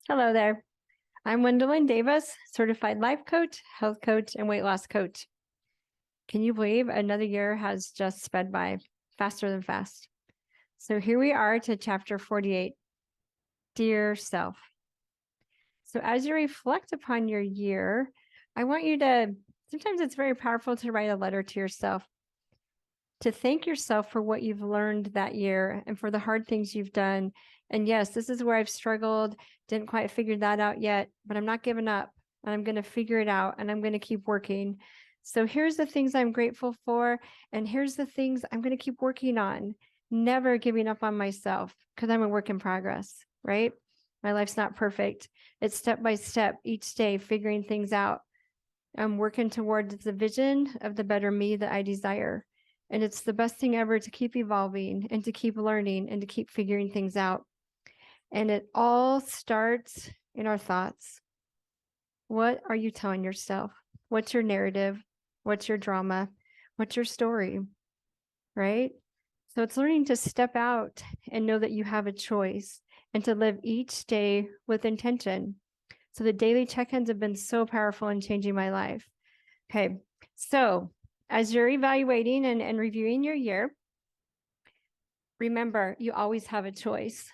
Hello there. I'm Gwendolyn Davis, certified life coach, health coach, and weight loss coach. Can you believe another year has just sped by faster than fast? So here we are to chapter 48, Dear Self. So as you reflect upon your year, I want you to, sometimes it's very powerful to write a letter to yourself, to thank yourself for what you've learned that year and for the hard things you've done. And yes, this is where I've struggled, didn't quite figure that out yet, but I'm not giving up. And I'm going to figure it out and I'm going to keep working. So here's the things I'm grateful for. And here's the things I'm going to keep working on, never giving up on myself because I'm a work in progress, right? My life's not perfect. It's step by step each day, figuring things out. I'm working towards the vision of the better me that I desire. And it's the best thing ever to keep evolving and to keep learning and to keep figuring things out. And it all starts in our thoughts. What are you telling yourself? What's your narrative? What's your drama? What's your story? Right? So it's learning to step out and know that you have a choice and to live each day with intention. So the daily check-ins have been so powerful in changing my life. Okay. So as you're evaluating and reviewing your year, remember, you always have a choice.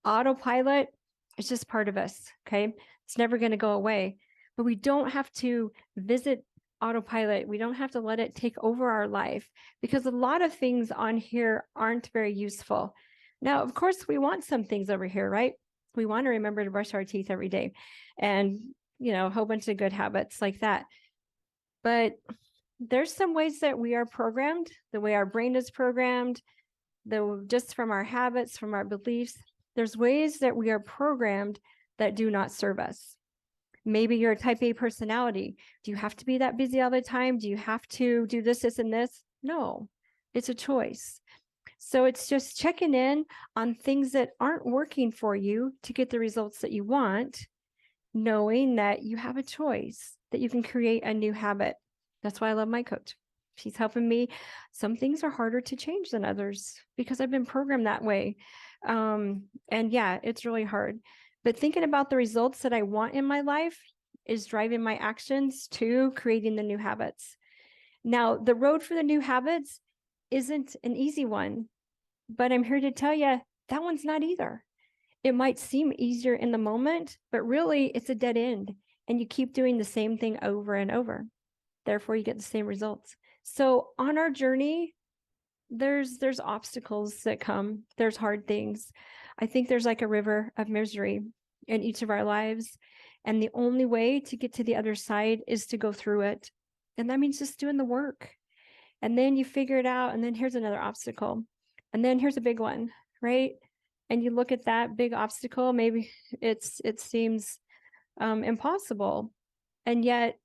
Autopilot is just part of us, okay? It's never going to go away, but we don't have to visit autopilot. We don't have to let it take over our life because a lot of things on here aren't very useful. Now, of course, we want some things over here, right? We want to remember to brush our teeth every day and, a whole bunch of good habits like that. But there's some ways that we are programmed, the way our brain is programmed, just from our habits, from our beliefs. There's ways that we are programmed that do not serve us. Maybe you're a type A personality. Do you have to be that busy all the time? Do you have to do this, this, and this? No, it's a choice. So it's just checking in on things that aren't working for you to get the results that you want, knowing that you have a choice, that you can create a new habit. That's why I love my coach. She's helping me. Some things are harder to change than others because I've been programmed that way. And yeah, it's really hard. But thinking about the results that I want in my life is driving my actions to creating the new habits. Now, the road for the new habits isn't an easy one, but I'm here to tell you that one's not either. It might seem easier in the moment, but really it's a dead end and you keep doing the same thing over and over. Therefore, you get the same results. So on our journey, there's obstacles that come. There's hard things. I think there's like a river of misery in each of our lives. And the only way to get to the other side is to go through it. And that means just doing the work. And then you figure it out. And then here's another obstacle. And then here's a big one, right? And you look at that big obstacle, maybe it seems impossible. And yet,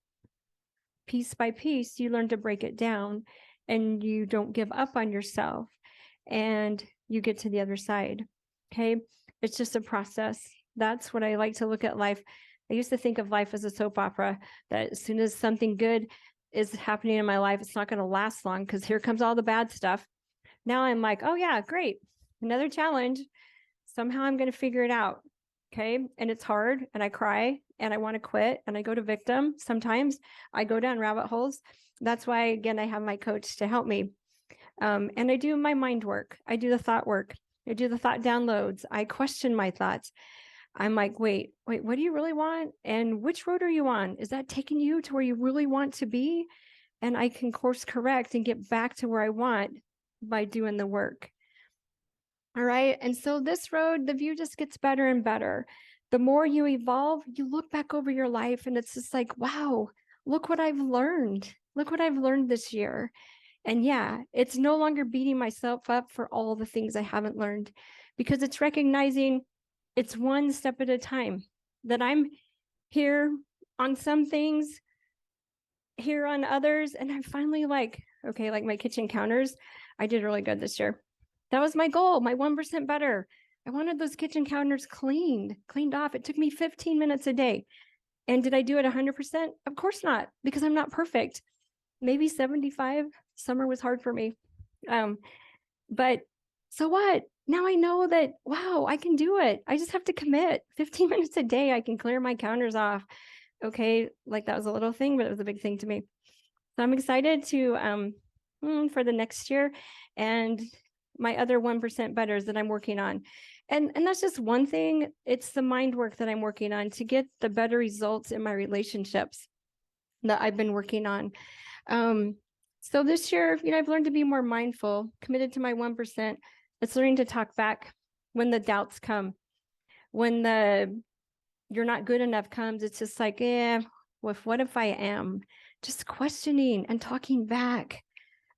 piece by piece, you learn to break it down and you don't give up on yourself and you get to the other side. Okay. It's just a process. That's what I like to look at life. I used to think of life as a soap opera, that as soon as something good is happening in my life, it's not going to last long because here comes all the bad stuff. Now I'm like, oh yeah, great. Another challenge. Somehow I'm going to figure it out. Okay. And it's hard and I cry and I want to quit and I go to victim. Sometimes I go down rabbit holes. That's why, again, I have my coach to help me. And I do my mind work. I do the thought work. I do the thought downloads. I question my thoughts. I'm like, wait, what do you really want? And which road are you on? Is that taking you to where you really want to be? And I can course correct and get back to where I want by doing the work. All right. And so this road, the view just gets better and better. The more you evolve, you look back over your life and it's just like, wow, look what I've learned. Look what I've learned this year. And yeah, it's no longer beating myself up for all the things I haven't learned because it's recognizing it's one step at a time, that I'm here on some things, here on others. And I'm finally like, okay, like my kitchen counters, I did really good this year. That was my goal, my 1% better. I wanted those kitchen counters cleaned off. It took me 15 minutes a day. And did I do it 100%? Of course not, because I'm not perfect. Maybe 75. Summer was hard for me. But So what? Now I know that, wow, I can do it. I just have to commit 15 minutes a day. I can clear my counters off. Okay. Like that was a little thing, but it was a big thing to me. So I'm excited to, for the next year and my other 1% betters that I'm working on. And that's just one thing. It's the mind work that I'm working on to get the better results in my relationships that I've been working on. So this year, I've learned to be more mindful, committed to my 1%. It's learning to talk back when the doubts come, when the you're not good enough comes. It's just like, what if I am? Just questioning and talking back,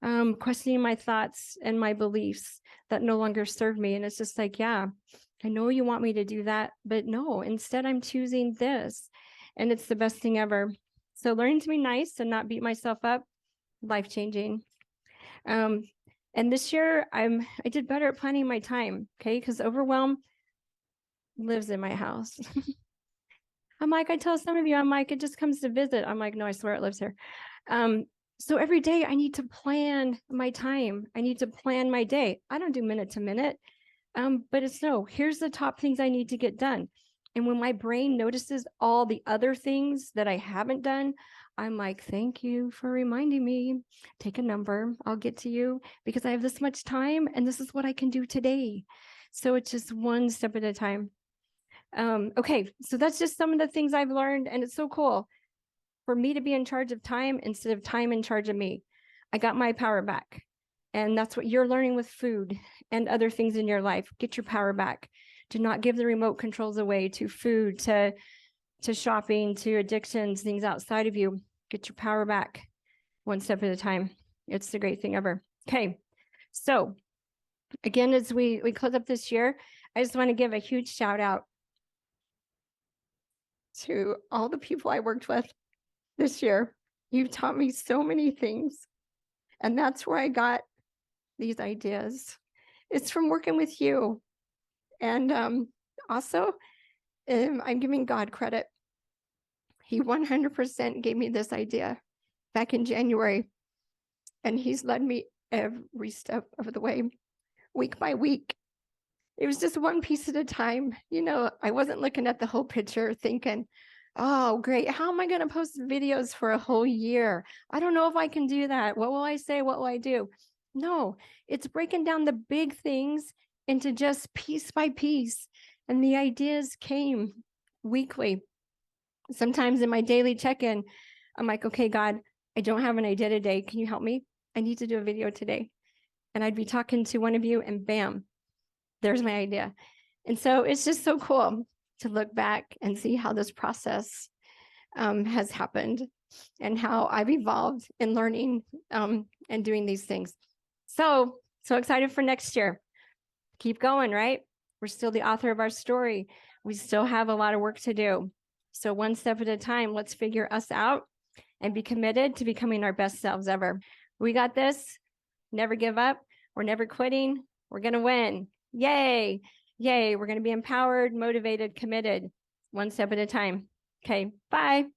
questioning my thoughts and my beliefs that no longer serve me. And it's just like, yeah, I know you want me to do that, but no, instead I'm choosing this. And it's the best thing ever. So learning to be nice and not beat myself up, life-changing. And this year I did better at planning my time, okay? Because overwhelm lives in my house. I'm like, I tell some of you, I'm like, it just comes to visit. I'm like, no, I swear it lives here. So every day I need to plan my time. I need to plan my day. I don't do minute to minute, but it's no, here's the top things I need to get done. And when my brain notices all the other things that I haven't done, I'm like, thank you for reminding me. Take a number. I'll get to you because I have this much time and this is what I can do today. So it's just one step at a time. Okay, so that's just some of the things I've learned, and it's so cool for me to be in charge of time instead of time in charge of me. I got my power back, and that's what you're learning with food and other things in your life. Get your power back. Do not give the remote controls away to food, to shopping, to addictions, things outside of you. Get your power back one step at a time. It's the great thing ever. Okay, so again, as we close up this year, I just want to give a huge shout out to all the people I worked with this year. You've taught me so many things. And that's where I got these ideas. It's from working with you. And also, I'm giving God credit. He 100% gave me this idea back in January. And he's led me every step of the way, week by week. It was just one piece at a time. I wasn't looking at the whole picture thinking, oh, great. How am I going to post videos for a whole year? I don't know if I can do that. What will I say? What will I do? No, it's breaking down the big things into just piece by piece. And the ideas came weekly. Sometimes in my daily check-in, I'm like, okay, God, I don't have an idea today. Can you help me? I need to do a video today. And I'd be talking to one of you and bam, there's my idea. And so it's just so cool to look back and see how this process has happened and how I've evolved in learning and doing these things. So excited for next year. Keep going, right? We're still the author of our story. We still have a lot of work to do. So one step at a time, let's figure us out and be committed to becoming our best selves ever. We got this. Never give up. We're never quitting. We're going to win. Yay. Yay. We're going to be empowered, motivated, committed, one step at a time. Okay. Bye.